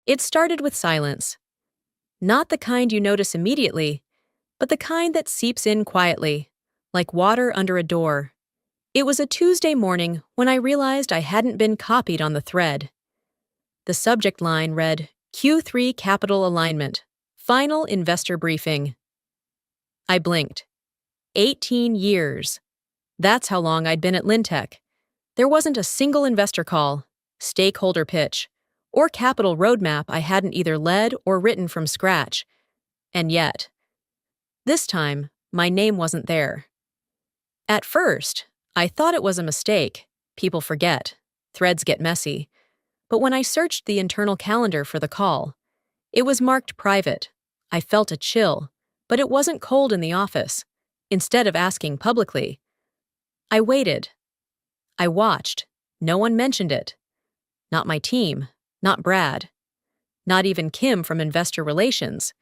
It started with silence. Not the kind you notice immediately, but the kind that seeps in quietly, like water under a door. It was a Tuesday morning when I realized I hadn't been copied on the thread. The subject line read, Q3 Capital Alignment, Final Investor Briefing. I blinked. 18 years. That's how long I'd been at Lintech. There wasn't a single investor call, stakeholder pitch, or capital roadmap I hadn't either led or written from scratch. And yet, this time, my name wasn't there. At first, I thought it was a mistake. People forget. Threads get messy. But when I searched the internal calendar for the call, it was marked private. I felt a chill, but it wasn't cold in the office. Instead of asking publicly, I waited. I watched. No one mentioned it. Not my team, not Brad, not even Kim from Investor Relations,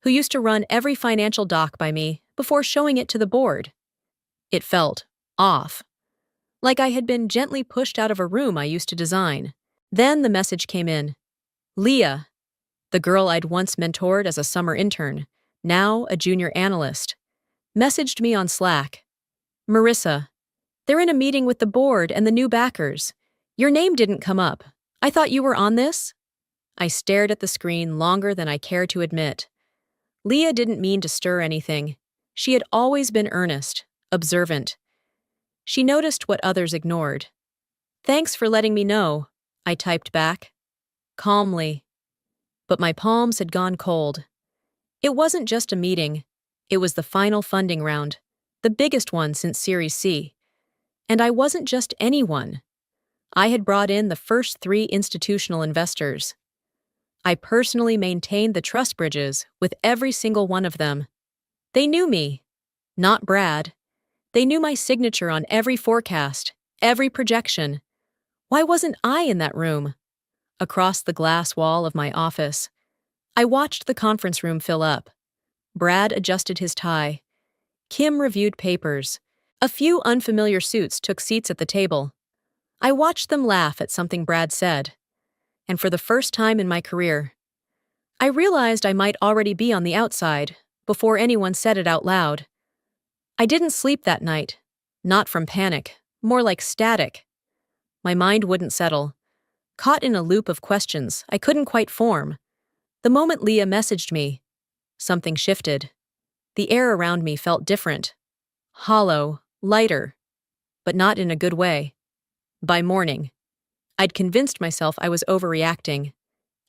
who used to run every financial doc by me before showing it to the board. It felt off, like I had been gently pushed out of a room I used to design. Then the message came in. Leah, the girl I'd once mentored as a summer intern, now a junior analyst, messaged me on Slack. Marissa, they're in a meeting with the board and the new backers. Your name didn't come up. I thought you were on this? I stared at the screen longer than I cared to admit. Leah didn't mean to stir anything. She had always been earnest, observant. She noticed what others ignored. Thanks for letting me know, I typed back, calmly. But my palms had gone cold. It wasn't just a meeting. It was the final funding round, the biggest one since Series C. And I wasn't just anyone. I had brought in the first 3 institutional investors. I personally maintained the trust bridges with every single one of them. They knew me, not Brad. They knew my signature on every forecast, every projection. Why wasn't I in that room? Across the glass wall of my office, I watched the conference room fill up. Brad adjusted his tie. Kim reviewed papers. A few unfamiliar suits took seats at the table. I watched them laugh at something Brad said. And for the first time in my career, I realized I might already be on the outside before anyone said it out loud. I didn't sleep that night, not from panic, more like static. My mind wouldn't settle, caught in a loop of questions I couldn't quite form. The moment Leah messaged me, something shifted. The air around me felt different, hollow, lighter, but not in a good way. By morning, I'd convinced myself I was overreacting.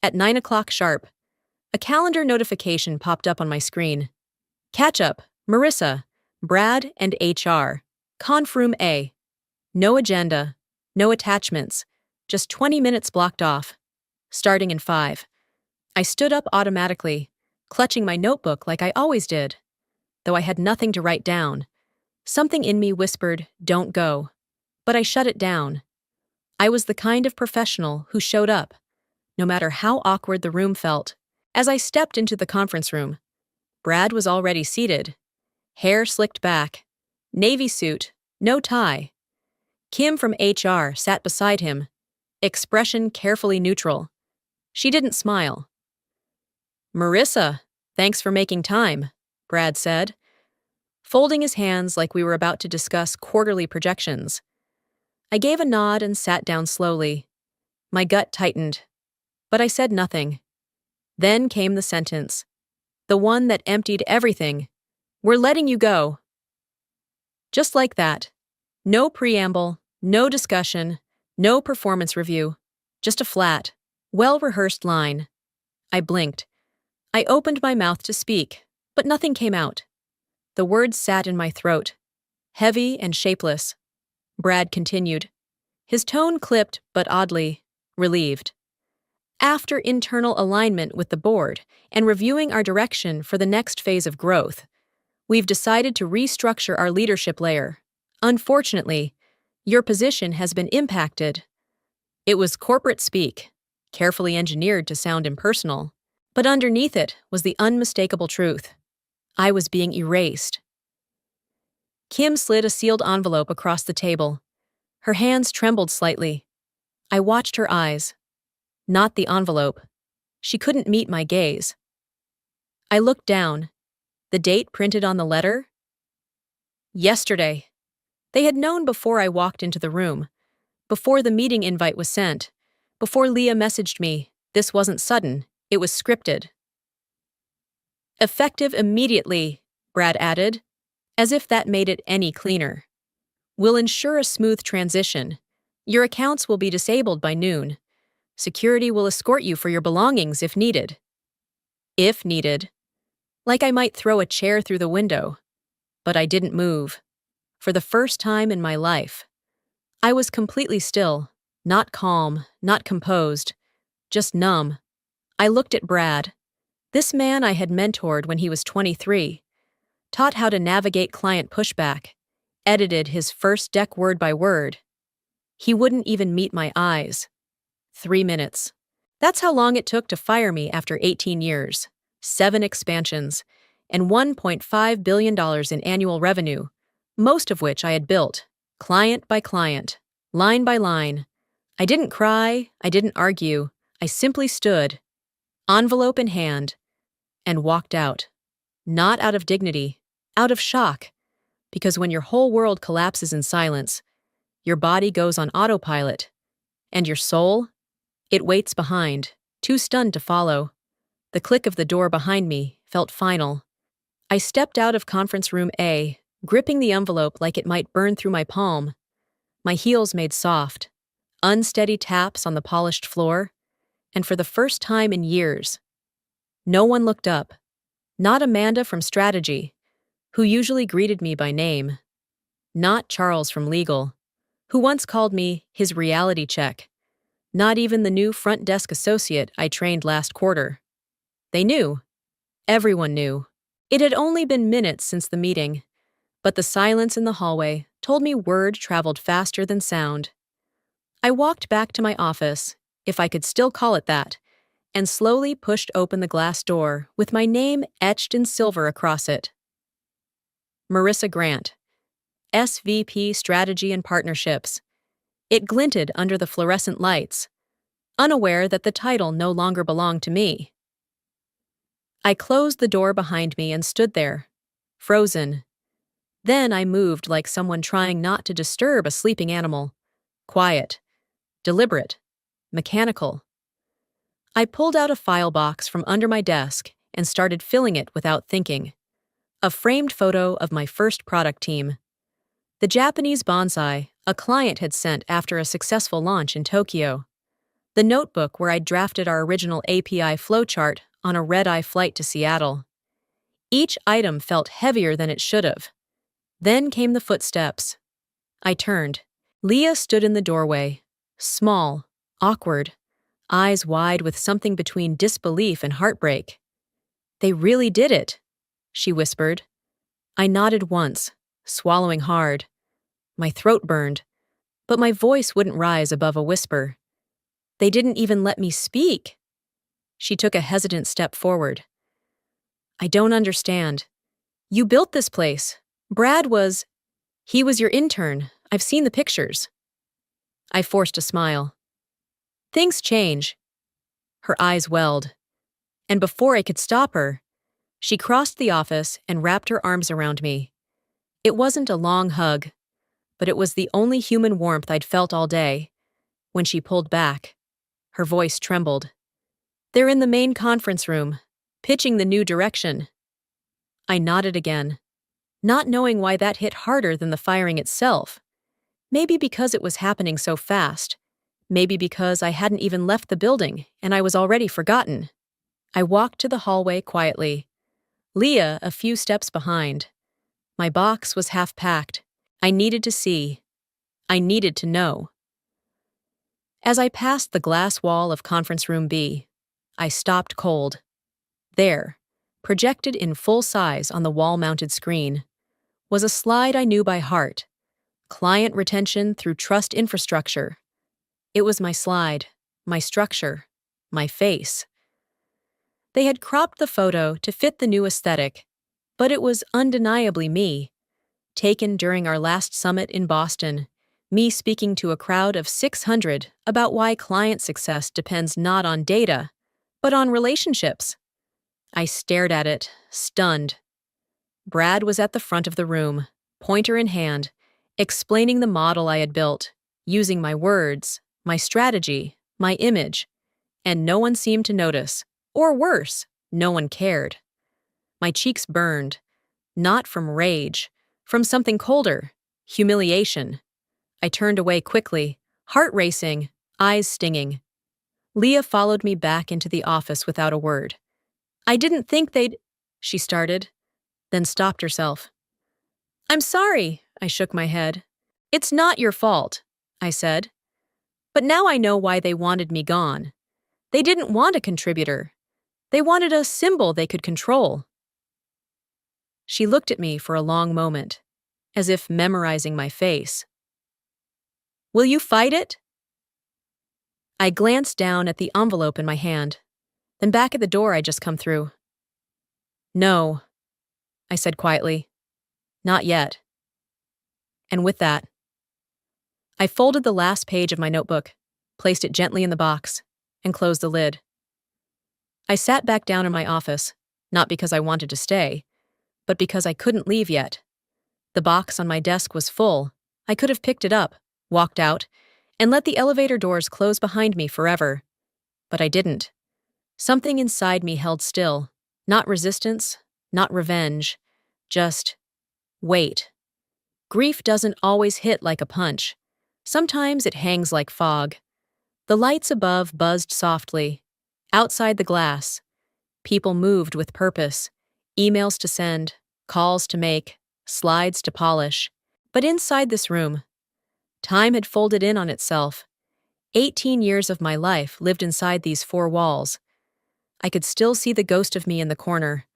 At 9 o'clock sharp, a calendar notification popped up on my screen. Catch up, Marissa, Brad, and HR. Conf Room A. No agenda, no attachments, just 20 minutes blocked off. Starting in 5. I stood up automatically, clutching my notebook like I always did. Though I had nothing to write down, something in me whispered, don't go. But I shut it down. I was the kind of professional who showed up, no matter how awkward the room felt. As I stepped into the conference room, Brad was already seated, hair slicked back, navy suit, no tie. Kim from HR sat beside him, expression carefully neutral. She didn't smile. Marissa, thanks for making time, Brad said, folding his hands like we were about to discuss quarterly projections. I gave a nod and sat down slowly. My gut tightened, but I said nothing. Then came the sentence, the one that emptied everything. We're letting you go. Just like that. No preamble, no discussion, no performance review. Just a flat, well-rehearsed line. I blinked. I opened my mouth to speak, but nothing came out. The words sat in my throat, heavy and shapeless. Brad continued. His tone clipped, but oddly, relieved. After internal alignment with the board and reviewing our direction for the next phase of growth, we've decided to restructure our leadership layer. Unfortunately, your position has been impacted. It was corporate speak, carefully engineered to sound impersonal, but underneath it was the unmistakable truth. I was being erased. Kim slid a sealed envelope across the table. Her hands trembled slightly. I watched her eyes. Not the envelope. She couldn't meet my gaze. I looked down. The date printed on the letter? Yesterday. They had known before I walked into the room, before the meeting invite was sent, before Leah messaged me. This wasn't sudden, it was scripted. Effective immediately, Brad added, as if that made it any cleaner. We'll ensure a smooth transition. Your accounts will be disabled by noon. Security will escort you for your belongings if needed. If needed. Like I might throw a chair through the window. But I didn't move. For the first time in my life. I was completely still, not calm, not composed, just numb. I looked at Brad. This man I had mentored when he was 23. Taught how to navigate client pushback. Edited his first deck word by word. He wouldn't even meet my eyes. 3 minutes. That's how long it took to fire me after 18 years, 7 expansions, and $1.5 billion in annual revenue, most of which I had built, client by client, line by line. I didn't cry, I didn't argue, I simply stood, envelope in hand, and walked out. Not out of dignity, out of shock, because when your whole world collapses in silence, your body goes on autopilot, and your soul, it waits behind, too stunned to follow. The click of the door behind me felt final. I stepped out of conference room A, gripping the envelope like it might burn through my palm. My heels made soft, unsteady taps on the polished floor, and for the first time in years, no one looked up. Not Amanda from Strategy, who usually greeted me by name. Not Charles from Legal, who once called me his reality check. Not even the new front desk associate I trained last quarter. They knew. Everyone knew. It had only been minutes since the meeting, but the silence in the hallway told me word traveled faster than sound. I walked back to my office, if I could still call it that, and slowly pushed open the glass door with my name etched in silver across it. Marissa Grant, SVP Strategy and Partnerships. It glinted under the fluorescent lights, unaware that the title no longer belonged to me. I closed the door behind me and stood there, frozen. Then I moved like someone trying not to disturb a sleeping animal. Quiet, deliberate, mechanical. I pulled out a file box from under my desk and started filling it without thinking. A framed photo of my first product team. The Japanese bonsai a client had sent after a successful launch in Tokyo. The notebook where I'd drafted our original API flowchart on a red-eye flight to Seattle. Each item felt heavier than it should have. Then came the footsteps. I turned. Leah stood in the doorway, small, awkward, eyes wide with something between disbelief and heartbreak. "They really did it," she whispered. I nodded once, swallowing hard. My throat burned, but my voice wouldn't rise above a whisper. "They didn't even let me speak." She took a hesitant step forward. "I don't understand. You built this place. He was your intern. I've seen the pictures." I forced a smile. "Things change." Her eyes welled. And before I could stop her, she crossed the office and wrapped her arms around me. It wasn't a long hug, but it was the only human warmth I'd felt all day. When she pulled back, her voice trembled. "They're in the main conference room, pitching the new direction." I nodded again, not knowing why that hit harder than the firing itself. Maybe because it was happening so fast. Maybe because I hadn't even left the building and I was already forgotten. I walked to the hallway quietly, Leah a few steps behind. My box was half packed. I needed to see. I needed to know. As I passed the glass wall of conference room B, I stopped cold. There, projected in full size on the wall-mounted screen, was a slide I knew by heart. Client retention through trust infrastructure. It was my slide, my structure, my face. They had cropped the photo to fit the new aesthetic, but it was undeniably me. Taken during our last summit in Boston, me speaking to a crowd of 600 about why client success depends not on data, but on relationships. I stared at it, stunned. Brad was at the front of the room, pointer in hand, explaining the model I had built, using my words, my strategy, my image, and no one seemed to notice. Or worse, no one cared. My cheeks burned, not from rage, from something colder, humiliation. I turned away quickly, heart racing, eyes stinging. Leah followed me back into the office without a word. I didn't think they'd, she started, then stopped herself. I'm sorry, I shook my head. It's not your fault, I said. But now I know why they wanted me gone. They didn't want a contributor. They wanted a symbol they could control. She looked at me for a long moment, as if memorizing my face. Will you fight it? I glanced down at the envelope in my hand, then back at the door I'd just come through. No, I said quietly. Not yet. And with that, I folded the last page of my notebook, placed it gently in the box, and closed the lid. I sat back down in my office, not because I wanted to stay, but because I couldn't leave yet. The box on my desk was full. I could have picked it up, walked out, and let the elevator doors close behind me forever. But I didn't. Something inside me held still, not resistance, not revenge, just wait. Grief doesn't always hit like a punch. Sometimes it hangs like fog. The lights above buzzed softly. Outside the glass, people moved with purpose, emails to send, calls to make, slides to polish. But inside this room, time had folded in on itself. 18 years of my life lived inside these four walls. I could still see the ghost of me in the corner.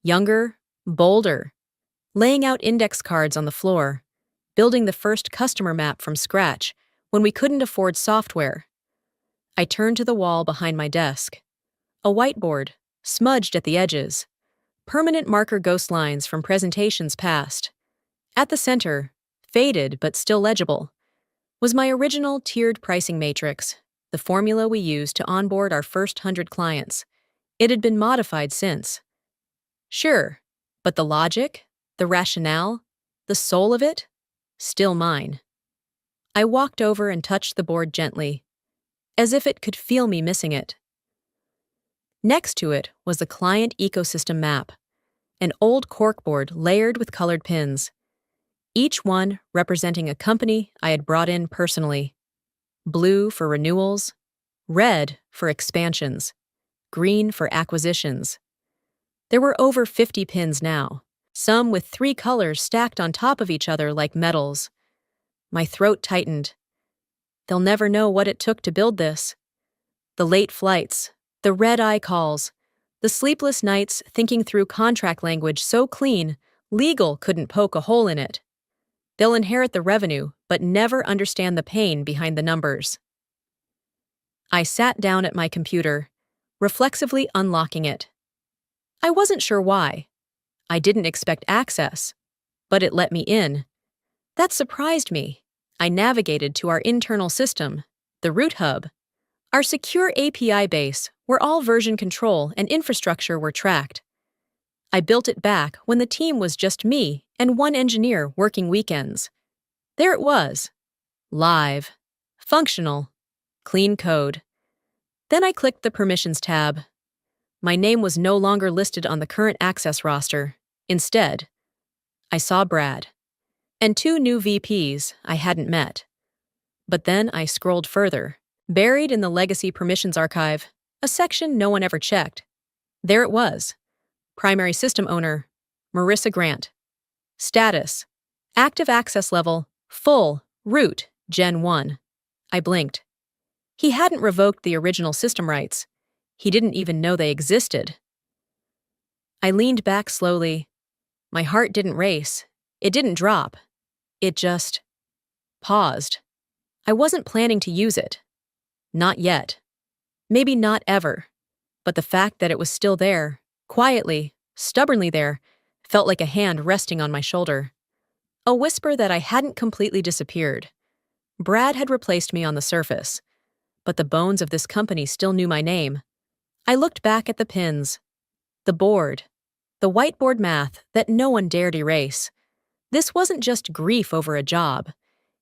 Younger, bolder, laying out index cards on the floor, building the first customer map from scratch when we couldn't afford software. I turned to the wall behind my desk. A whiteboard, smudged at the edges. Permanent marker ghost lines from presentations past. At the center, faded but still legible, was my original tiered pricing matrix, the formula we used to onboard our first 100 clients. It had been modified since. Sure, but the logic, the rationale, the soul of it, still mine. I walked over and touched the board gently, as if it could feel me missing it. Next to it was the client ecosystem map, an old corkboard layered with colored pins, each one representing a company I had brought in personally. Blue for renewals, red for expansions, green for acquisitions. There were over 50 pins now, some with 3 colors stacked on top of each other like medals. My throat tightened. They'll never know what it took to build this. The late flights, the red-eye calls, the sleepless nights thinking through contract language so clean, legal couldn't poke a hole in it. They'll inherit the revenue, but never understand the pain behind the numbers. I sat down at my computer, reflexively unlocking it. I wasn't sure why. I didn't expect access, but it let me in. That surprised me. I navigated to our internal system, the root hub, our secure API base where all version control and infrastructure were tracked. I built it back when the team was just me and one engineer working weekends. There it was. Live. Functional. Clean code. Then I clicked the Permissions tab. My name was no longer listed on the current access roster. Instead, I saw Brad and 2 new VPs I hadn't met. But then I scrolled further. Buried in the legacy permissions archive, a section no one ever checked. There it was. Primary system owner, Marissa Grant. Status, active access level, full, root, Gen 1. I blinked. He hadn't revoked the original system rights. He didn't even know they existed. I leaned back slowly. My heart didn't race. It didn't drop. It just paused. I wasn't planning to use it. Not yet. Maybe not ever. But the fact that it was still there, quietly, stubbornly there, felt like a hand resting on my shoulder. A whisper that I hadn't completely disappeared. Brad had replaced me on the surface, but the bones of this company still knew my name. I looked back at the pins, the board, the whiteboard math that no one dared erase. This wasn't just grief over a job.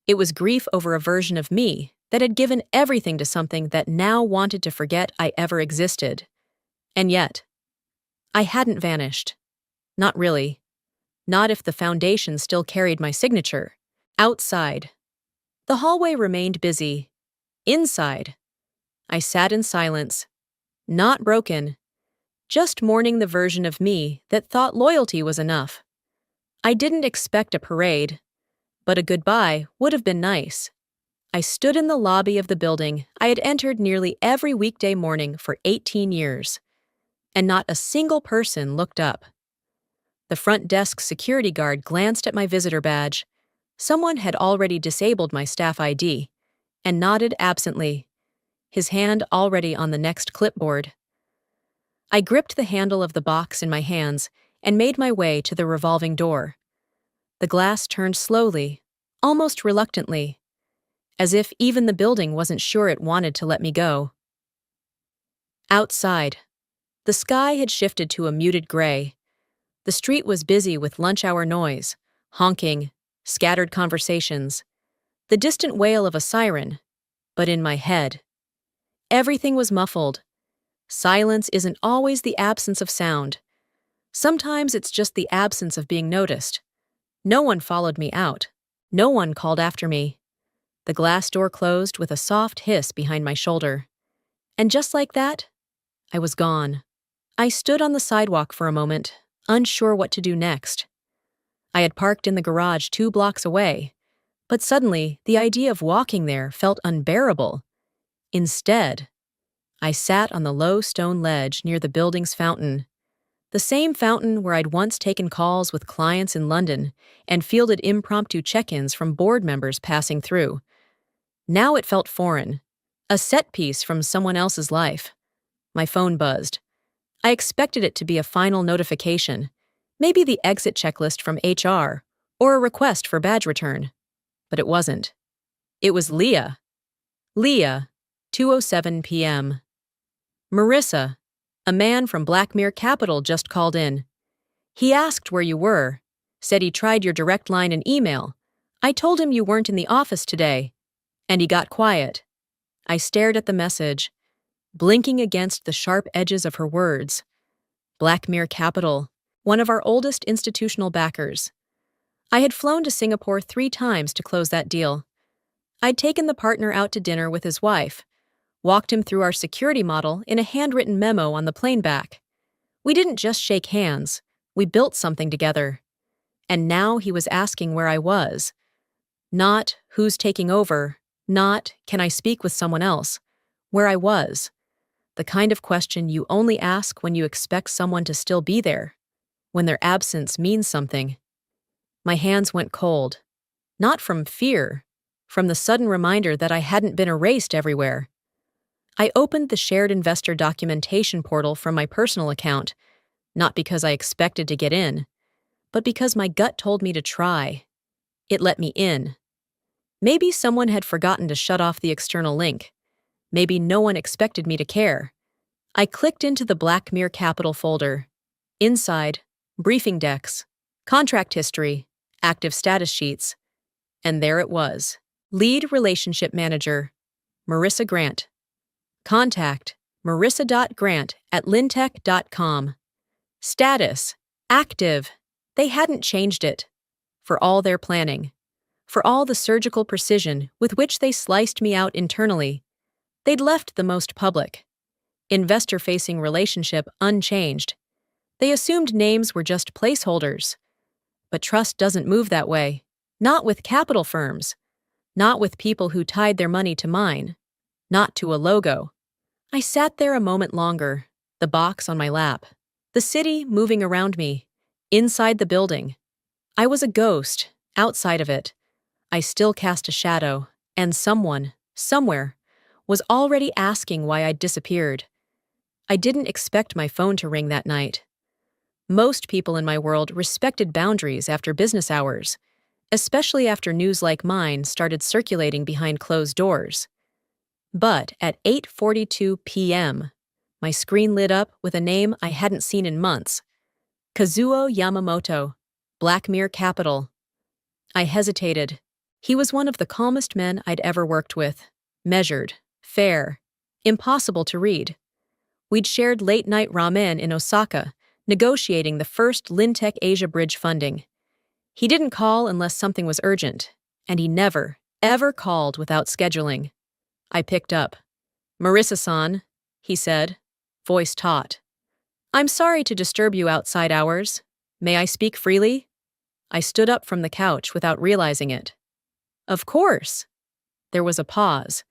It was grief over a version of me that had given everything to something that now wanted to forget I ever existed. And yet, I hadn't vanished. Not really. Not if the foundation still carried my signature. Outside, the hallway remained busy. Inside, I sat in silence, not broken, just mourning the version of me that thought loyalty was enough. I didn't expect a parade, but a goodbye would have been nice. I stood in the lobby of the building I had entered nearly every weekday morning for 18 years, and not a single person looked up. The front desk security guard glanced at my visitor badge. Someone had already disabled my staff ID, and nodded absently, his hand already on the next clipboard. I gripped the handle of the box in my hands and made my way to the revolving door. The glass turned slowly, almost reluctantly, as if even the building wasn't sure it wanted to let me go. Outside, the sky had shifted to a muted gray. The street was busy with lunch hour noise, honking, scattered conversations, the distant wail of a siren, but in my head. Everything was muffled. Silence isn't always the absence of sound. Sometimes it's just the absence of being noticed. No one followed me out. No one called after me. The glass door closed with a soft hiss behind my shoulder. And just like that, I was gone. I stood on the sidewalk for a moment, unsure what to do next. I had parked in the garage 2 blocks away, but suddenly the idea of walking there felt unbearable. Instead, I sat on the low stone ledge near the building's fountain, the same fountain where I'd once taken calls with clients in London and fielded impromptu check-ins from board members passing through. Now it felt foreign, a set piece from someone else's life. My phone buzzed. I expected it to be a final notification, maybe the exit checklist from HR, or a request for badge return. But it wasn't. It was Leah. Leah, 2:07 p.m. Marissa, a man from Blackmere Capital, just called in. He asked where you were, said he tried your direct line and email. I told him you weren't in the office today, and he got quiet. I stared at the message, blinking against the sharp edges of her words. Blackmere Capital, one of our oldest institutional backers. I had flown to Singapore 3 times to close that deal. I'd taken the partner out to dinner with his wife, walked him through our security model in a handwritten memo on the plane back. We didn't just shake hands, we built something together. And now he was asking where I was. Not who's taking over, not can I speak with someone else, where I was. The kind of question you only ask when you expect someone to still be there, when their absence means something. My hands went cold, not from fear, from the sudden reminder that I hadn't been erased everywhere. I opened the shared investor documentation portal from my personal account, not because I expected to get in, but because my gut told me to try. It let me in. Maybe someone had forgotten to shut off the external link. Maybe no one expected me to care. I clicked into the Blackmere Capital folder. Inside, briefing decks, contract history, active status sheets. And there it was. Lead Relationship Manager, Marissa Grant. Contact, marissa.grant@lintech.com. Status, active. They hadn't changed it. For all their planning, for all the surgical precision with which they sliced me out internally, they'd left the most public, investor-facing relationship unchanged. They assumed names were just placeholders. But trust doesn't move that way. Not with capital firms. Not with people who tied their money to mine. Not to a logo. I sat there a moment longer, the box on my lap, the city moving around me, inside the building. I was a ghost, outside of it. I still cast a shadow, and someone, somewhere, was already asking why I'd disappeared. I didn't expect my phone to ring that night. Most people in my world respected boundaries after business hours, especially after news like mine started circulating behind closed doors. But at 8:42 p.m., My screen lit up with a name I hadn't seen in months. Kazuo Yamamoto, Black Mirror Capital. I hesitated. He was one of the calmest men I'd ever worked with. Measured, fair, impossible to read. We'd shared late-night ramen in Osaka, negotiating the first Lintech Asia Bridge funding. He didn't call unless something was urgent, and he never, ever called without scheduling. I picked up. "Marissa-san," he said, voice taut. "I'm sorry to disturb you outside hours. May I speak freely?" I stood up from the couch without realizing it. "Of course." There was a pause.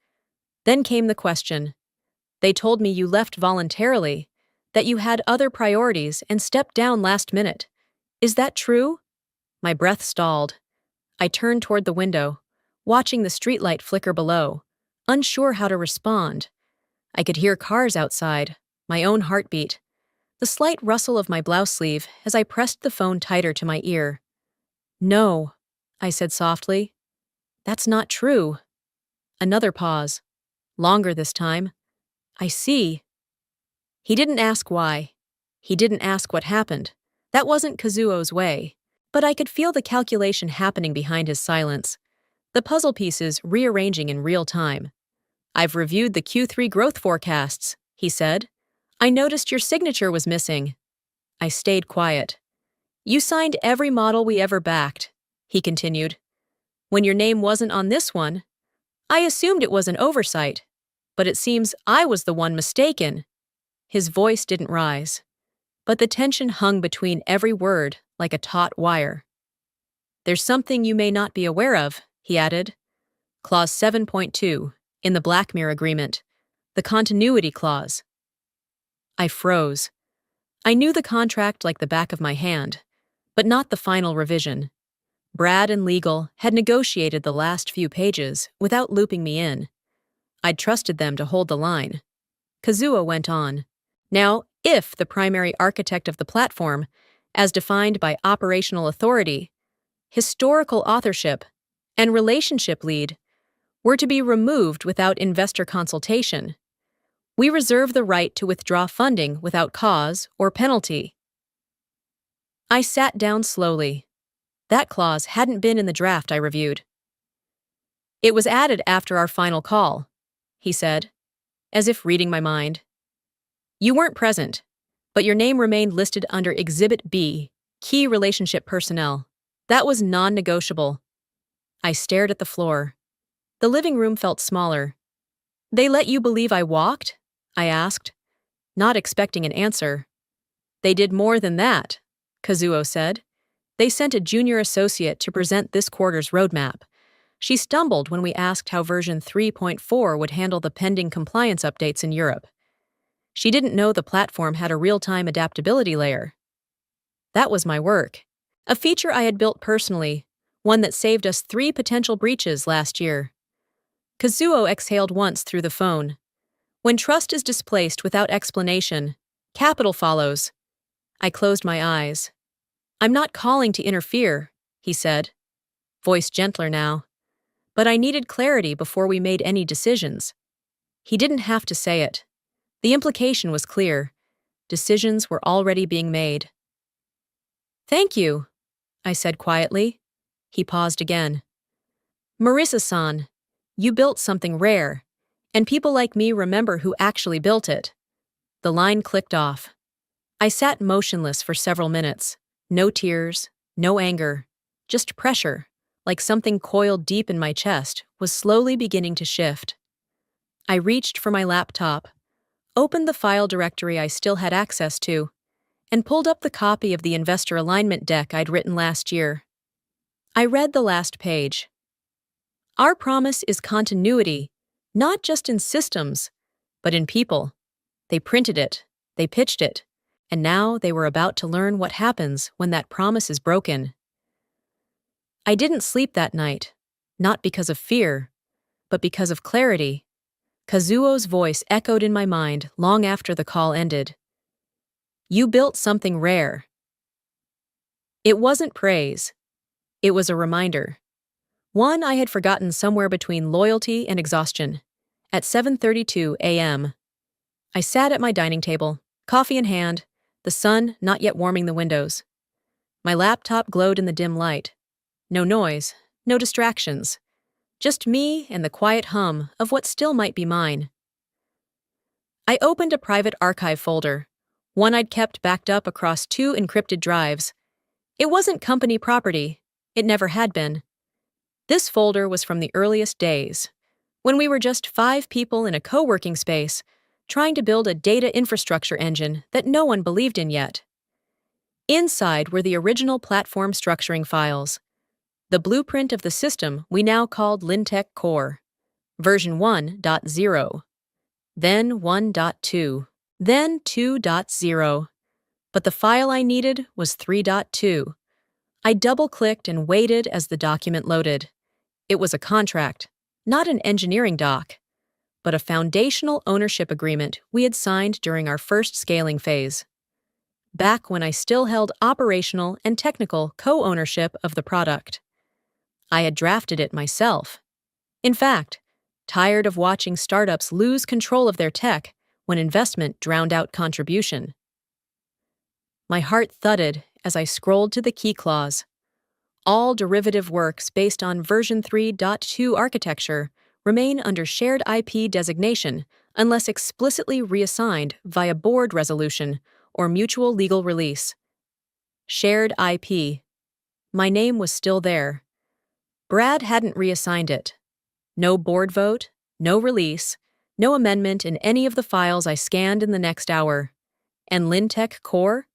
Then came the question. "They told me you left voluntarily, that you had other priorities and stepped down last minute. Is that true?" My breath stalled. I turned toward the window, watching the streetlight flicker below, unsure how to respond. I could hear cars outside, my own heartbeat, the slight rustle of my blouse sleeve as I pressed the phone tighter to my ear. "No," I said softly. "That's not true." Another pause. Longer this time. "I see." He didn't ask why. He didn't ask what happened. That wasn't Kazuo's way. But I could feel the calculation happening behind his silence, the puzzle pieces rearranging in real time. "I've reviewed the Q3 growth forecasts," he said. "I noticed your signature was missing." I stayed quiet. "You signed every model we ever backed," he continued. "When your name wasn't on this one, I assumed it was an oversight, but it seems I was the one mistaken." His voice didn't rise, but the tension hung between every word like a taut wire. "There's something you may not be aware of," he added. Clause 7.2, in the Black Mirror Agreement, the continuity clause. I froze. I knew the contract like the back of my hand, but not the final revision. Brad and legal had negotiated the last few pages without looping me in. I'd trusted them to hold the line. Kazuo went on. "Now, if the primary architect of the platform, as defined by operational authority, historical authorship, and relationship lead, were to be removed without investor consultation, we reserve the right to withdraw funding without cause or penalty." I sat down slowly. That clause hadn't been in the draft I reviewed. "It was added after our final call," he said, as if reading my mind. "You weren't present, but your name remained listed under Exhibit B, Key Relationship Personnel. That was non-negotiable." I stared at the floor. The living room felt smaller. "They let you believe I walked?" I asked, not expecting an answer. "They did more than that," Kazuo said. "They sent a junior associate to present this quarter's roadmap. She stumbled when we asked how version 3.4 would handle the pending compliance updates in Europe. She didn't know the platform had a real-time adaptability layer. That was my work. A feature I had built personally, one that saved us 3 potential breaches last year. Kazuo exhaled once through the phone. "When trust is displaced without explanation, capital follows." I closed my eyes. "I'm not calling to interfere," he said, voice gentler now. "But I needed clarity before we made any decisions." He didn't have to say it. The implication was clear. Decisions were already being made. "Thank you," I said quietly. He paused again. "Marissa-san, you built something rare, and people like me remember who actually built it." The line clicked off. I sat motionless for several minutes. No tears, no anger, just pressure, like something coiled deep in my chest was slowly beginning to shift. I reached for my laptop, opened the file directory I still had access to, and pulled up the copy of the investor alignment deck I'd written last year. I read the last page. "Our promise is continuity, not just in systems, but in people." They printed it, they pitched it, and now they were about to learn what happens when that promise is broken. I didn't sleep that night, not because of fear, but because of clarity. Kazuo's voice echoed in my mind long after the call ended. "You built something rare." It wasn't praise. It was a reminder. One I had forgotten somewhere between loyalty and exhaustion. At 7:32 a.m. I sat at my dining table, coffee in hand, the sun not yet warming the windows. My laptop glowed in the dim light. No noise, no distractions. Just me and the quiet hum of what still might be mine. I opened a private archive folder, one I'd kept backed up across 2 encrypted drives. It wasn't company property. It never had been. This folder was from the earliest days, when we were just 5 people in a co-working space, trying to build a data infrastructure engine that no one believed in yet. Inside were the original platform structuring files, the blueprint of the system we now called Lintech Core, version 1.0, then 1.2, then 2.0. But the file I needed was 3.2. I double-clicked and waited as the document loaded. It was a contract, not an engineering doc, but a foundational ownership agreement we had signed during our first scaling phase. Back when I still held operational and technical co-ownership of the product. I had drafted it myself. In fact, tired of watching startups lose control of their tech when investment drowned out contribution. My heart thudded as I scrolled to the key clause. All derivative works based on version 3.2 architecture remain under shared IP designation unless explicitly reassigned via board resolution or mutual legal release. Shared IP. My name was still there. Brad hadn't reassigned it. No board vote, no release, no amendment in any of the files I scanned in the next hour. And Lintech Core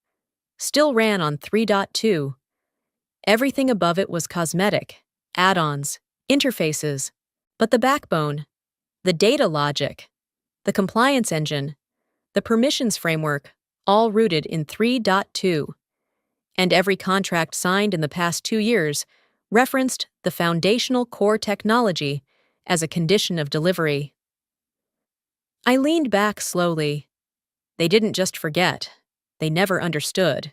still ran on 3.2. Everything above it was cosmetic, add-ons, interfaces, but the backbone, the data logic, the compliance engine, the permissions framework, all rooted in 3.2. And every contract signed in the past 2 years referenced the foundational core technology as a condition of delivery. I leaned back slowly. They didn't just forget. They never understood.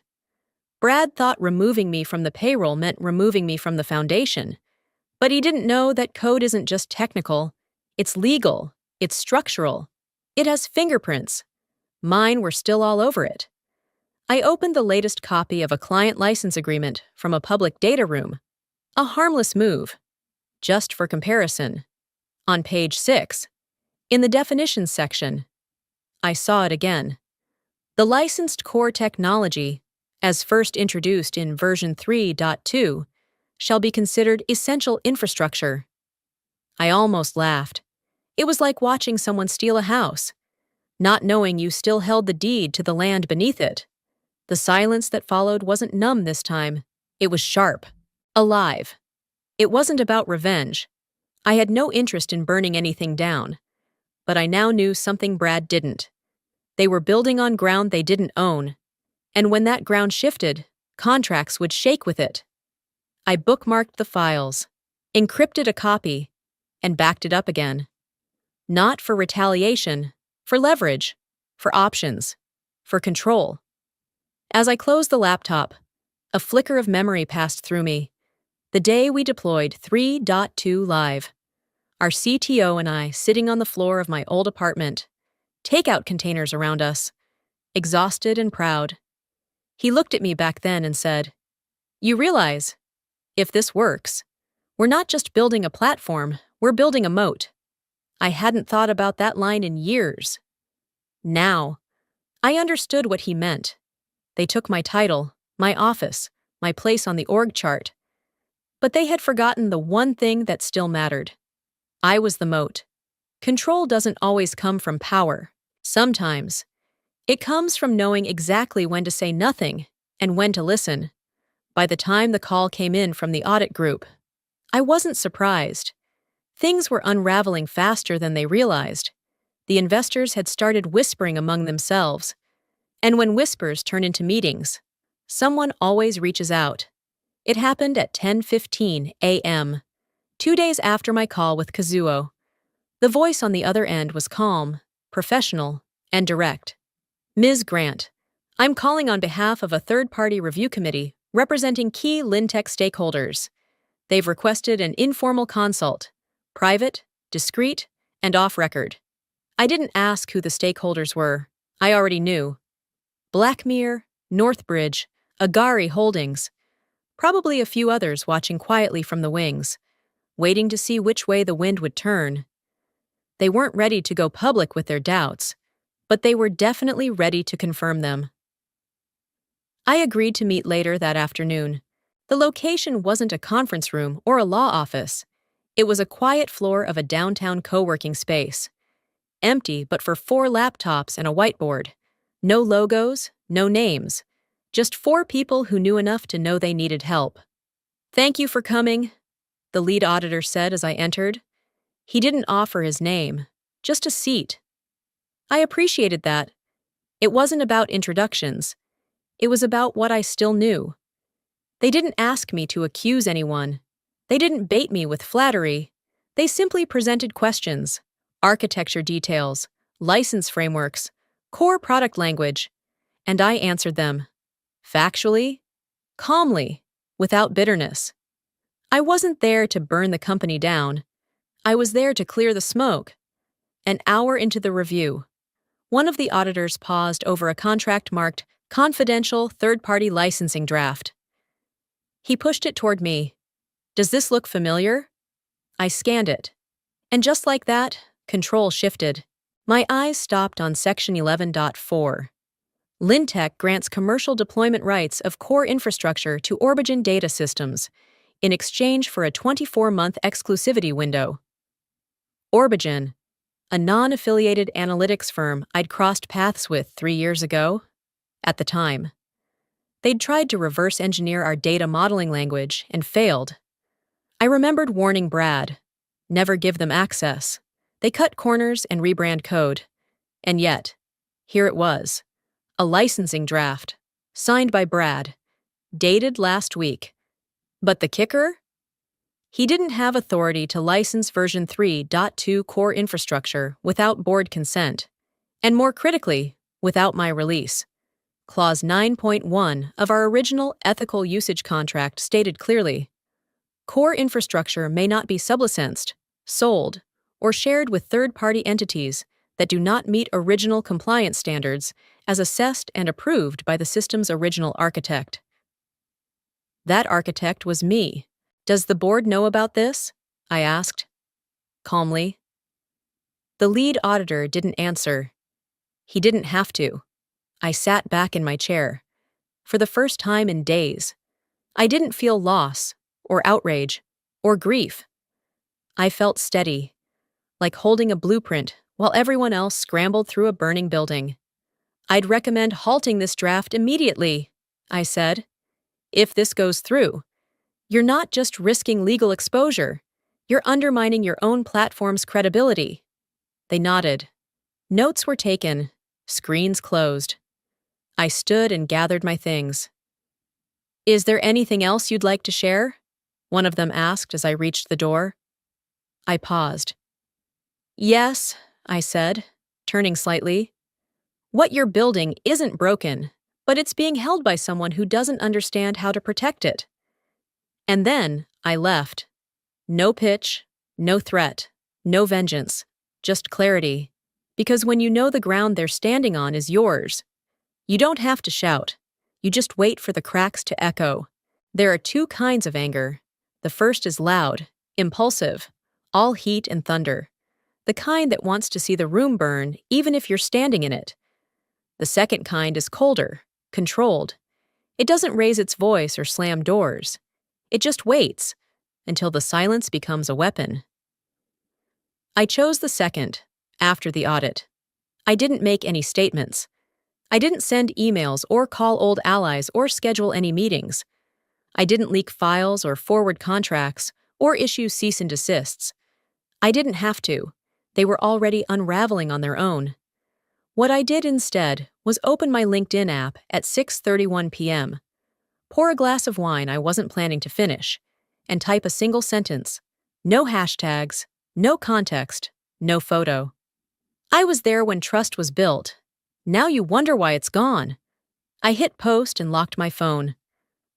Brad thought removing me from the payroll meant removing me from the foundation. But he didn't know that code isn't just technical. It's legal. It's structural. It has fingerprints. Mine were still all over it. I opened the latest copy of a client license agreement from a public data room. A harmless move. Just for comparison. On page 6, in the definitions section, I saw it again. The licensed core technology, as first introduced in version 3.2, shall be considered essential infrastructure. I almost laughed. It was like watching someone steal a house, not knowing you still held the deed to the land beneath it. The silence that followed wasn't numb this time. It was sharp, alive. It wasn't about revenge. I had no interest in burning anything down. But I now knew something Brad didn't. They were building on ground they didn't own. And when that ground shifted, contracts would shake with it. I bookmarked the files, encrypted a copy, and backed it up again. Not for retaliation, for leverage, for options, for control. As I closed the laptop, a flicker of memory passed through me. The day we deployed 3.2 live. Our CTO and I sitting on the floor of my old apartment, takeout containers around us, exhausted and proud. He looked at me back then and said, "You realize, if this works, we're not just building a platform, we're building a moat." I hadn't thought about that line in years. Now, I understood what he meant. They took my title, my office, my place on the org chart. But they had forgotten the one thing that still mattered. I was the moat. Control doesn't always come from power. Sometimes, it comes from knowing exactly when to say nothing and when to listen. By the time the call came in from the audit group, I wasn't surprised. Things were unraveling faster than they realized. The investors had started whispering among themselves. And when whispers turn into meetings, someone always reaches out. It happened at 10:15 a.m., 2 days after my call with Kazuo. The voice on the other end was calm, professional, and direct. "Ms. Grant, I'm calling on behalf of a third-party review committee representing key Lintech stakeholders. They've requested an informal consult, private, discreet, and off-record. I didn't ask who the stakeholders were. I already knew. Blackmere, Northbridge, Agari Holdings, probably a few others watching quietly from the wings, waiting to see which way the wind would turn. They weren't ready to go public with their doubts, but they were definitely ready to confirm them. I agreed to meet later that afternoon. The location wasn't a conference room or a law office. It was a quiet floor of a downtown co-working space. Empty but for 4 laptops and a whiteboard. No logos, no names. Just 4 people who knew enough to know they needed help. "Thank you for coming," the lead auditor said as I entered. He didn't offer his name, just a seat. I appreciated that. It wasn't about introductions. It was about what I still knew. They didn't ask me to accuse anyone. They didn't bait me with flattery. They simply presented questions, architecture details, license frameworks, core product language, and I answered them. Factually, calmly, without bitterness. I wasn't there to burn the company down. I was there to clear the smoke. An hour into the review, one of the auditors paused over a contract marked confidential third-party licensing draft. He pushed it toward me. "Does this look familiar?" I scanned it. And just like that, control shifted. My eyes stopped on Section 11.4. Lintech grants commercial deployment rights of core infrastructure to Orbigen data systems in exchange for a 24-month exclusivity window. Orbigen, a non-affiliated analytics firm I'd crossed paths with 3 years ago, at the time. They'd tried to reverse engineer our data modeling language and failed. I remembered warning Brad, never give them access. They cut corners and rebrand code. And yet, here it was, a licensing draft, signed by Brad, dated last week. But the kicker? He didn't have authority to license version 3.2 core infrastructure without board consent, and more critically, without my release. Clause 9.1 of our original ethical usage contract stated clearly, core infrastructure may not be sublicensed, sold, or shared with third-party entities that do not meet original compliance standards as assessed and approved by the system's original architect. That architect was me. "Does the board know about this?" I asked, calmly. The lead auditor didn't answer. He didn't have to. I sat back in my chair. For the first time in days, I didn't feel loss, or outrage, or grief. I felt steady, like holding a blueprint while everyone else scrambled through a burning building. "I'd recommend halting this draft immediately," I said. "If this goes through, you're not just risking legal exposure, you're undermining your own platform's credibility." They nodded. Notes were taken, screens closed. I stood and gathered my things. "Is there anything else you'd like to share?" one of them asked as I reached the door. I paused. "Yes," I said, turning slightly. "What you're building isn't broken, but it's being held by someone who doesn't understand how to protect it." And then I left. No pitch, no threat, no vengeance, just clarity. Because when you know the ground they're standing on is yours, you don't have to shout. You just wait for the cracks to echo. There are 2 kinds of anger. The first is loud, impulsive, all heat and thunder. The kind that wants to see the room burn even if you're standing in it. The second kind is colder, controlled. It doesn't raise its voice or slam doors. It just waits until the silence becomes a weapon. I chose the second, after the audit. I didn't make any statements. I didn't send emails or call old allies or schedule any meetings. I didn't leak files or forward contracts or issue cease and desists. I didn't have to. They were already unraveling on their own. What I did instead was open my LinkedIn app at 6:31 p.m., pour a glass of wine I wasn't planning to finish, and type a single sentence. No hashtags, no context, no photo. I was there when trust was built. Now you wonder why it's gone. I hit post and locked my phone.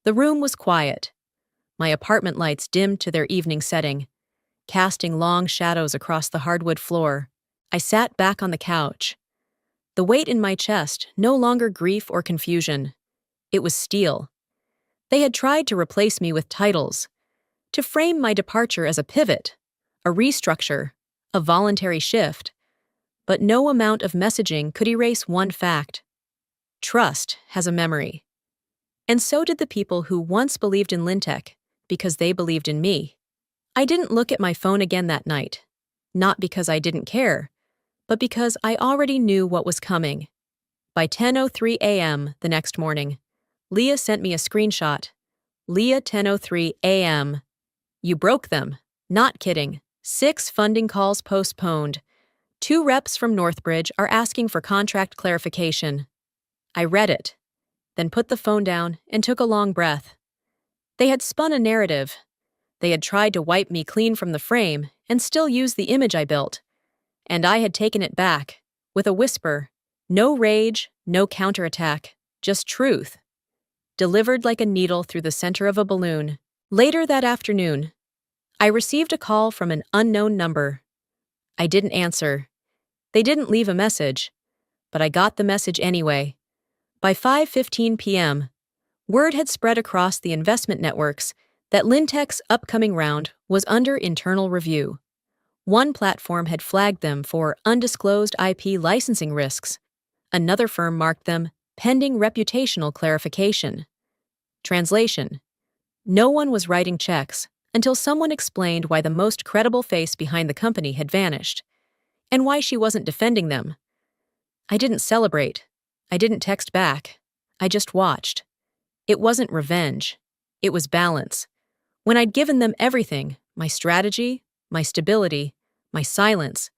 The room was quiet. My apartment lights dimmed to their evening setting, casting long shadows across the hardwood floor. I sat back on the couch. The weight in my chest, no longer grief or confusion. It was steel. They had tried to replace me with titles, to frame my departure as a pivot, a restructure, a voluntary shift. But no amount of messaging could erase one fact. Trust has a memory. And so did the people who once believed in Lintech, because they believed in me. I didn't look at my phone again that night. Not because I didn't care, but because I already knew what was coming. By 10:03 a.m. the next morning, Leah sent me a screenshot. Leah, 10:03 a.m. You broke them. Not kidding. 6 funding calls postponed. 2 reps from Northbridge are asking for contract clarification. I read it, then put the phone down and took a long breath. They had spun a narrative. They had tried to wipe me clean from the frame and still use the image I built. And I had taken it back, with a whisper. No rage, no counterattack, just truth. Delivered like a needle through the center of a balloon. Later that afternoon, I received a call from an unknown number. I didn't answer. They didn't leave a message, but I got the message anyway. By 5:15 p.m., word had spread across the investment networks that Lintech's upcoming round was under internal review. One platform had flagged them for undisclosed IP licensing risks. Another firm marked them pending reputational clarification. Translation: no one was writing checks until someone explained why the most credible face behind the company had vanished, and why she wasn't defending them. I didn't celebrate. I didn't text back. I just watched. It wasn't revenge. It was balance. When I'd given them everything, my strategy, my stability, my silence,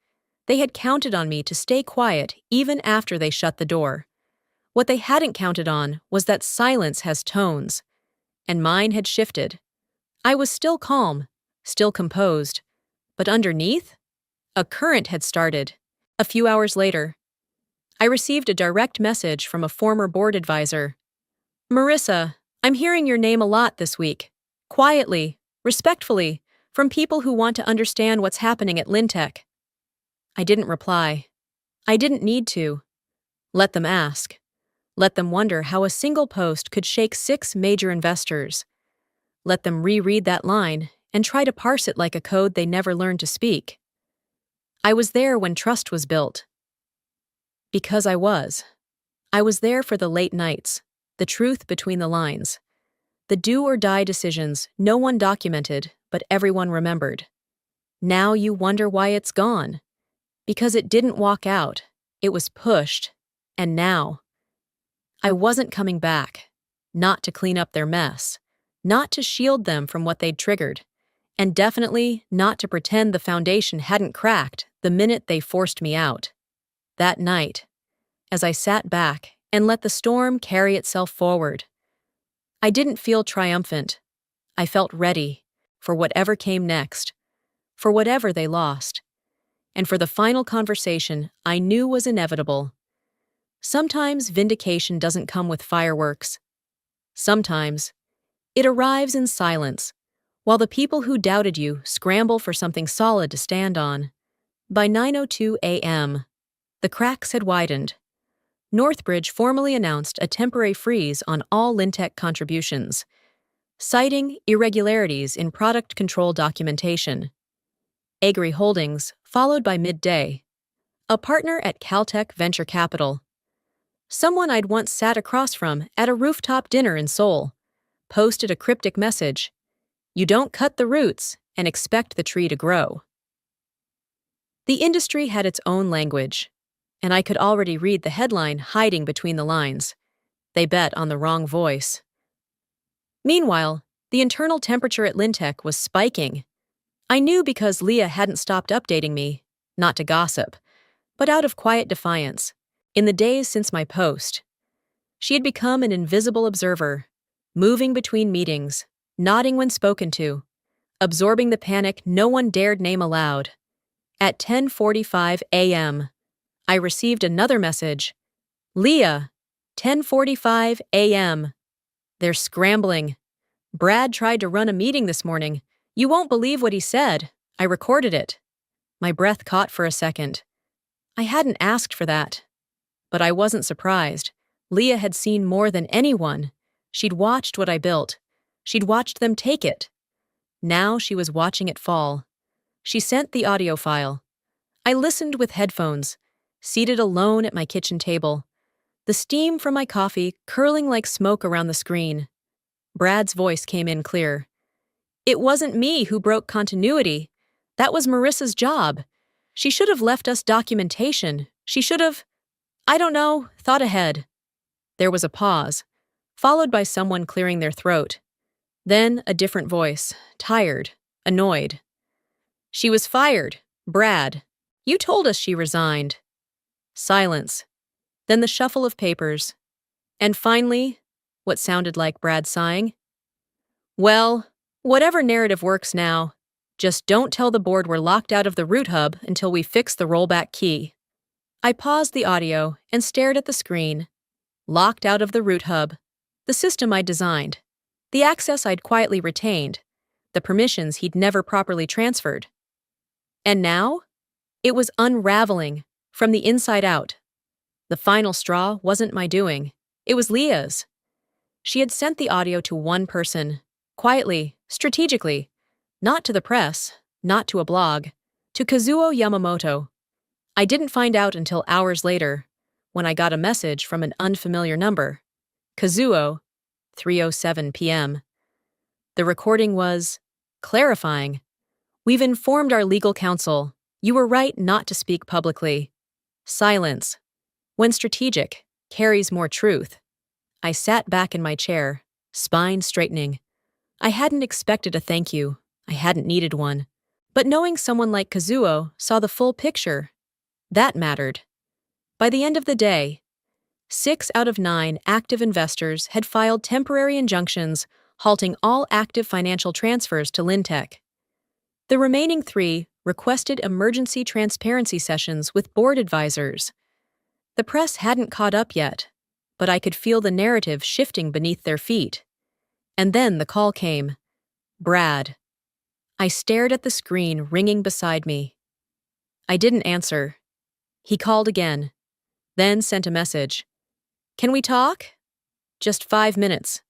they had counted on me to stay quiet even after they shut the door. What they hadn't counted on was that silence has tones, and mine had shifted. I was still calm, still composed, but underneath, a current had started. A few hours later, I received a direct message from a former board advisor. Marissa, I'm hearing your name a lot this week. Quietly, respectfully, from people who want to understand what's happening at Lintech. I didn't reply. I didn't need to. Let them ask. Let them wonder how a single post could shake 6 major investors. Let them reread that line and try to parse it like a code they never learned to speak. I was there when trust was built. Because I was. I was there for the late nights, the truth between the lines, the do-or-die decisions no one documented but everyone remembered. Now you wonder why it's gone. Because it didn't walk out, it was pushed, and now. I wasn't coming back, not to clean up their mess, not to shield them from what they'd triggered, and definitely not to pretend the foundation hadn't cracked the minute they forced me out. That night, as I sat back and let the storm carry itself forward, I didn't feel triumphant. I felt ready for whatever came next, for whatever they lost, and for the final conversation I knew was inevitable. Sometimes vindication doesn't come with fireworks. Sometimes it arrives in silence, while the people who doubted you scramble for something solid to stand on. By 9:02 a.m., the cracks had widened. Northbridge formally announced a temporary freeze on all Lintech contributions, citing irregularities in product control documentation. Agri Holdings, followed by Midday, a partner at Caltech Venture Capital, someone I'd once sat across from at a rooftop dinner in Seoul, posted a cryptic message: "You don't cut the roots and expect the tree to grow." The industry had its own language, and I could already read the headline hiding between the lines. They bet on the wrong voice. Meanwhile, the internal temperature at Lintech was spiking. I knew because Leah hadn't stopped updating me, not to gossip, but out of quiet defiance. In the days since my post, she had become an invisible observer, moving between meetings, nodding when spoken to, absorbing the panic no one dared name aloud. At 10:45 a.m., I received another message. Leah, 10:45 a.m. They're scrambling. Brad tried to run a meeting this morning. You won't believe what he said. I recorded it. My breath caught for a second. I hadn't asked for that, but I wasn't surprised. Leah had seen more than anyone. She'd watched what I built. She'd watched them take it. Now she was watching it fall. She sent the audio file. I listened with headphones, seated alone at my kitchen table, the steam from my coffee curling like smoke around the screen. Brad's voice came in clear. It wasn't me who broke continuity. That was Marissa's job. She should have left us documentation. She should have, I don't know, thought ahead. There was a pause, followed by someone clearing their throat. Then a different voice, tired, annoyed. She was fired. Brad. You told us she resigned. Silence. Then the shuffle of papers. And finally, what sounded like Brad sighing. Well, whatever narrative works now, just don't tell the board we're locked out of the root hub until we fix the rollback key. I paused the audio and stared at the screen. Locked out of the root hub. The system I'd designed. The access I'd quietly retained. The permissions he'd never properly transferred. And now? It was unraveling, from the inside out. The final straw wasn't my doing. It was Leah's. She had sent the audio to one person, quietly, strategically, not to the press, not to a blog, to Kazuo Yamamoto. I didn't find out until hours later, when I got a message from an unfamiliar number. Kazuo, 3:07 p.m. The recording was clarifying. We've informed our legal counsel. You were right not to speak publicly. Silence. When strategic, carries more truth. I sat back in my chair, spine straightening. I hadn't expected a thank you. I hadn't needed one. But knowing someone like Kazuo saw the full picture, that mattered. By the end of the day, 6 out of 9 active investors had filed temporary injunctions halting all active financial transfers to Lintech. The remaining 3 requested emergency transparency sessions with board advisors. The press hadn't caught up yet, but I could feel the narrative shifting beneath their feet. And then the call came. Brad. I stared at the screen ringing beside me. I didn't answer. He called again, then sent a message. Can we talk? Just 5 minutes.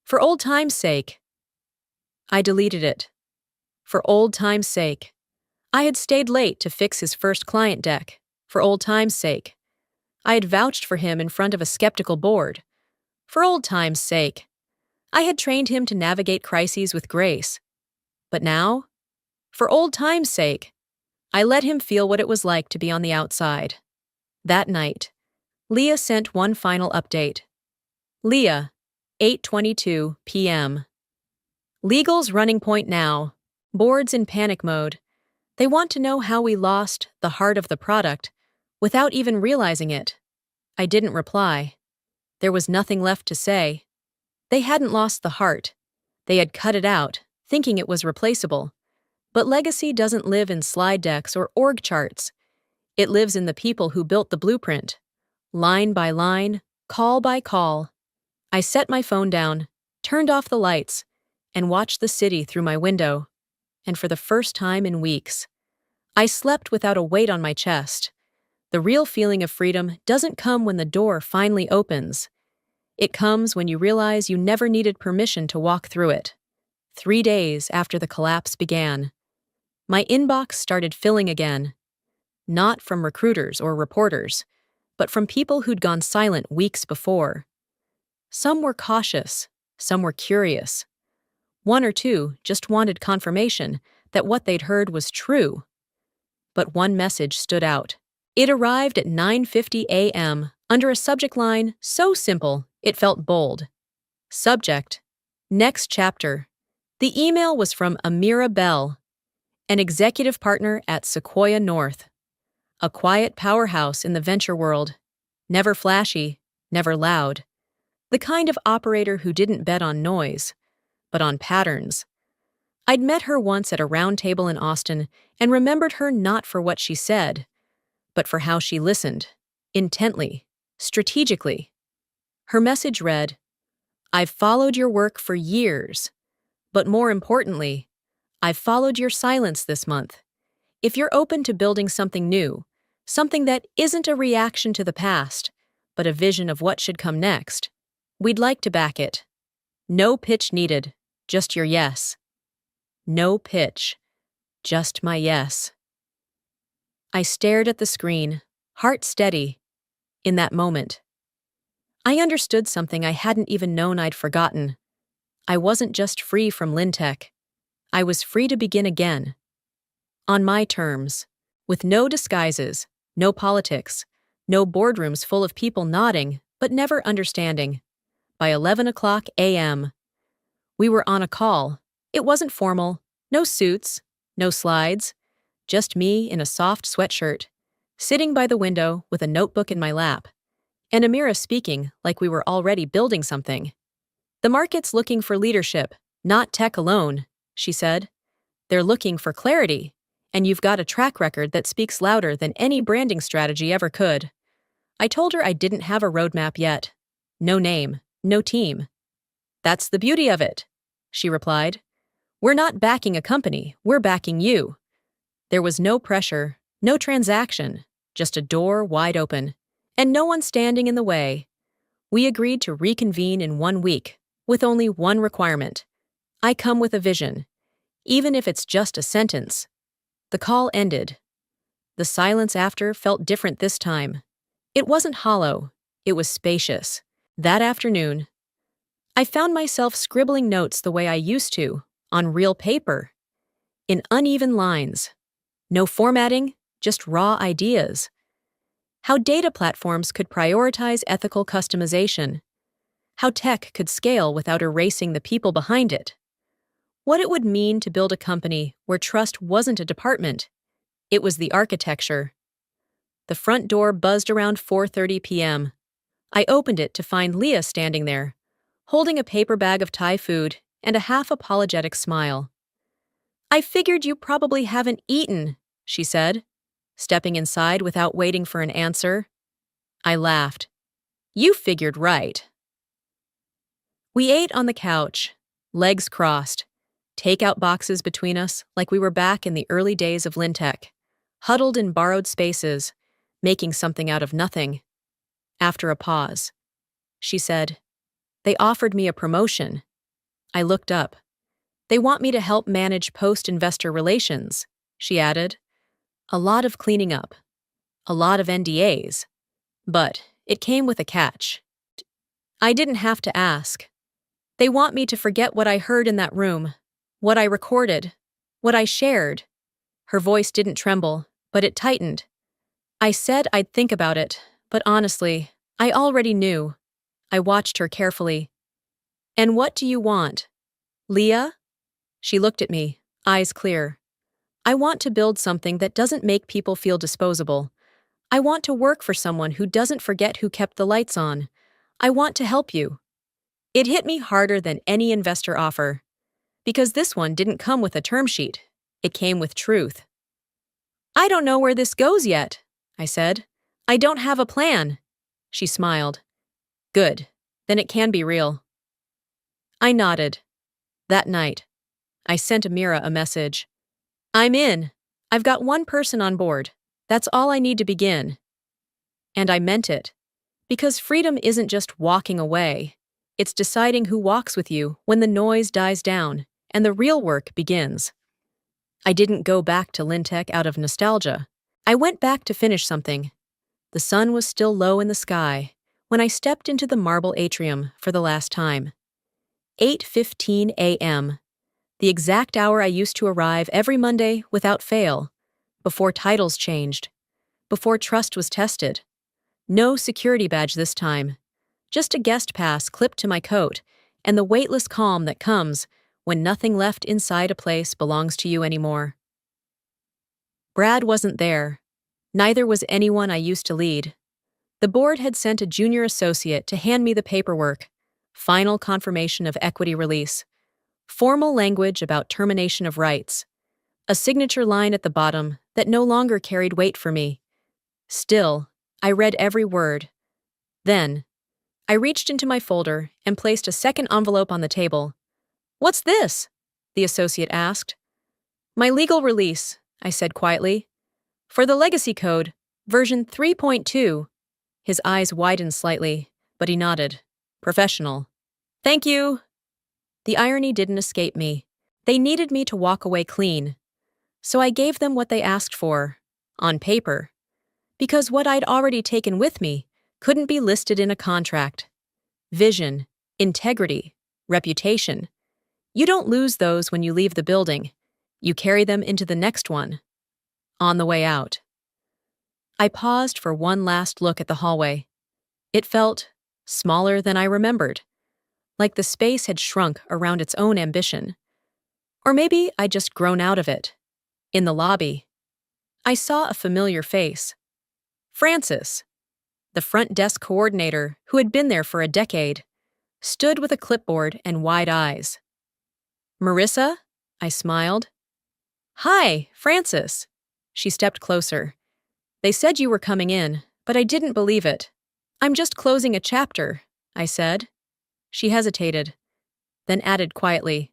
For old time's sake. I deleted it. For old time's sake. I had stayed late to fix his first client deck. For old time's sake. I had vouched for him in front of a skeptical board. For old time's sake. I had trained him to navigate crises with grace. But now, for old time's sake, I let him feel what it was like to be on the outside. That night, Leah sent one final update. Leah, 8:22 p.m. Legal's running point now. Board's in panic mode. They want to know how we lost the heart of the product without even realizing it. I didn't reply. There was nothing left to say. They hadn't lost the heart. They had cut it out, thinking it was replaceable. But legacy doesn't live in slide decks or org charts. It lives in the people who built the blueprint. Line by line, call by call. I set my phone down, turned off the lights, and watched the city through my window. And for the first time in weeks, I slept without a weight on my chest. The real feeling of freedom doesn't come when the door finally opens. It comes when you realize you never needed permission to walk through it. 3 days after the collapse began, my inbox started filling again. Not from recruiters or reporters, but from people who'd gone silent weeks before. Some were cautious, some were curious. 1 or 2 just wanted confirmation that what they'd heard was true. But one message stood out. It arrived at 9:50 a.m. under a subject line so simple it felt bold. Subject: Next chapter. The email was from Amira Bell, an executive partner at Sequoia North, a quiet powerhouse in the venture world, never flashy, never loud, the kind of operator who didn't bet on noise, but on patterns. I'd met her once at a round table in Austin and remembered her not for what she said, but for how she listened, intently, strategically. Her message read, I've followed your work for years, but more importantly, I've followed your silence this month. If you're open to building something new, Something that isn't a reaction to the past, but a vision of what should come next. We'd like to back it. No pitch needed, just your yes. No pitch, just my yes. I stared at the screen, heart steady. In that moment, I understood something I hadn't even known I'd forgotten. I wasn't just free from Lintech. I was free to begin again. On my terms, with no disguises, no politics, no boardrooms full of people nodding but never understanding. By 11 o'clock a.m., we were on a call. It wasn't formal, no suits, no slides, just me in a soft sweatshirt, sitting by the window with a notebook in my lap, and Amira speaking like we were already building something. The market's looking for leadership, not tech alone, she said. They're looking for clarity, and you've got a track record that speaks louder than any branding strategy ever could. I told her I didn't have a roadmap yet. No name, no team. That's the beauty of it, she replied. We're not backing a company, we're backing you. There was no pressure, no transaction, just a door wide open, and no one standing in the way. We agreed to reconvene in 1 week, with only one requirement. I come with a vision, even if it's just a sentence. The call ended. The silence after felt different this time. It wasn't hollow, it was spacious. That afternoon, I found myself scribbling notes the way I used to, on real paper, in uneven lines. No formatting, just raw ideas. How data platforms could prioritize ethical customization. How tech could scale without erasing the people behind it. What it would mean to build a company where trust wasn't a department, it was the architecture. The front door buzzed around 4:30 p.m. I opened it to find Leah standing there, holding a paper bag of Thai food and a half-apologetic smile. I figured you probably haven't eaten, she said, stepping inside without waiting for an answer. I laughed. You figured right. We ate on the couch, legs crossed, takeout boxes between us like we were back in the early days of Lintech, huddled in borrowed spaces, making something out of nothing. After a pause, she said, They offered me a promotion. I looked up. They want me to help manage post-investor relations, she added. A lot of cleaning up. A lot of NDAs. But it came with a catch. I didn't have to ask. They want me to forget what I heard in that room, what I recorded, what I shared. Her voice didn't tremble, but it tightened. I said I'd think about it, but honestly, I already knew. I watched her carefully. And what do you want? Leah? She looked at me, eyes clear. I want to build something that doesn't make people feel disposable. I want to work for someone who doesn't forget who kept the lights on. I want to help you. It hit me harder than any investor offer. Because this one didn't come with a term sheet. It came with truth. I don't know where this goes yet, I said. I don't have a plan. She smiled. Good. Then it can be real. I nodded. That night, I sent Amira a message. I'm in. I've got one person on board. That's all I need to begin. And I meant it. Because freedom isn't just walking away. It's deciding who walks with you when the noise dies down and the real work begins. I didn't go back to Lintech out of nostalgia. I went back to finish something. The sun was still low in the sky when I stepped into the marble atrium for the last time. 8:15 a.m. The exact hour I used to arrive every Monday without fail, before titles changed, before trust was tested. No security badge this time, just a guest pass clipped to my coat and the weightless calm that comes when nothing left inside a place belongs to you anymore. Brad wasn't there. Neither was anyone I used to lead. The board had sent a junior associate to hand me the paperwork, final confirmation of equity release, formal language about termination of rights, a signature line at the bottom that no longer carried weight for me. Still, I read every word. Then, I reached into my folder and placed a second envelope on the table. What's this? The associate asked. My legal release, I said quietly. For the legacy code, Version 3.2. His eyes widened slightly, but he nodded. Professional. Thank you. The irony didn't escape me. They needed me to walk away clean. So I gave them what they asked for, on paper. Because what I'd already taken with me couldn't be listed in a contract. Vision, integrity, reputation. You don't lose those when you leave the building. You carry them into the next one. On the way out, I paused for one last look at the hallway. It felt smaller than I remembered, like the space had shrunk around its own ambition. Or maybe I'd just grown out of it. In the lobby, I saw a familiar face. Francis, the front desk coordinator who had been there for a decade, stood with a clipboard and wide eyes. Marissa? I smiled. Hi, Francis. She stepped closer. They said you were coming in, but I didn't believe it. I'm just closing a chapter, I said. She hesitated, then added quietly,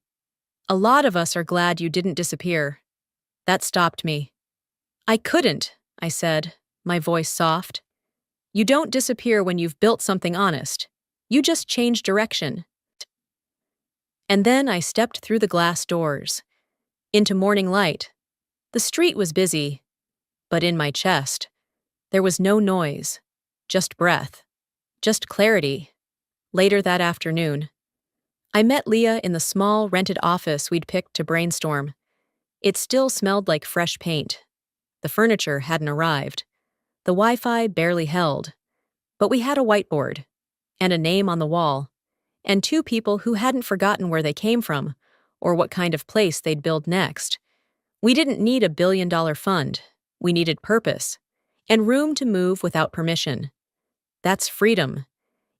A lot of us are glad you didn't disappear. That stopped me. I couldn't, I said, my voice soft. You don't disappear when you've built something honest. You just change direction. And then I stepped through the glass doors, into morning light. The street was busy, but in my chest, there was no noise, just breath, just clarity. Later that afternoon, I met Leah in the small rented office we'd picked to brainstorm. It still smelled like fresh paint. The furniture hadn't arrived. The Wi-Fi barely held. But we had a whiteboard, and a name on the wall, and two people who hadn't forgotten where they came from, or what kind of place they'd build next. We didn't need a billion-dollar fund. We needed purpose, and room to move without permission. That's freedom.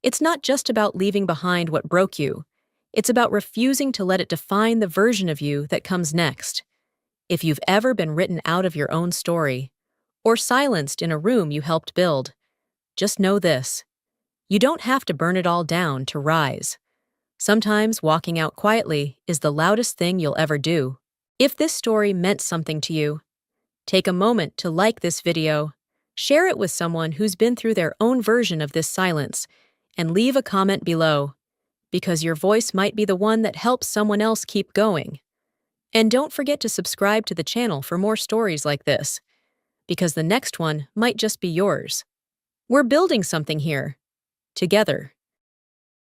It's not just about leaving behind what broke you. It's about refusing to let it define the version of you that comes next. If you've ever been written out of your own story, or silenced in a room you helped build, just know this. You don't have to burn it all down to rise. Sometimes walking out quietly is the loudest thing you'll ever do. If this story meant something to you, take a moment to like this video, share it with someone who's been through their own version of this silence, and leave a comment below, because your voice might be the one that helps someone else keep going. And don't forget to subscribe to the channel for more stories like this, because the next one might just be yours. We're building something here, together.